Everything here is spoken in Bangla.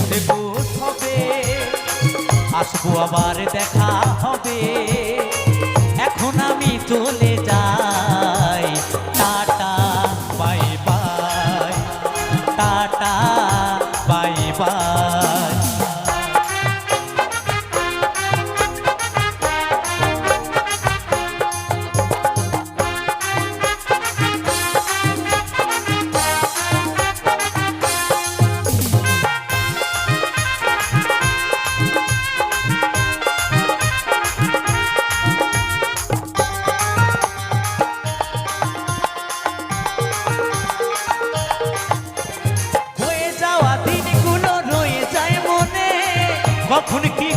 দেব সবে, আসবো আবার দেখা হবে। এখন আমি চলে যাই, tata bye bye, tata bye bye. কখন কি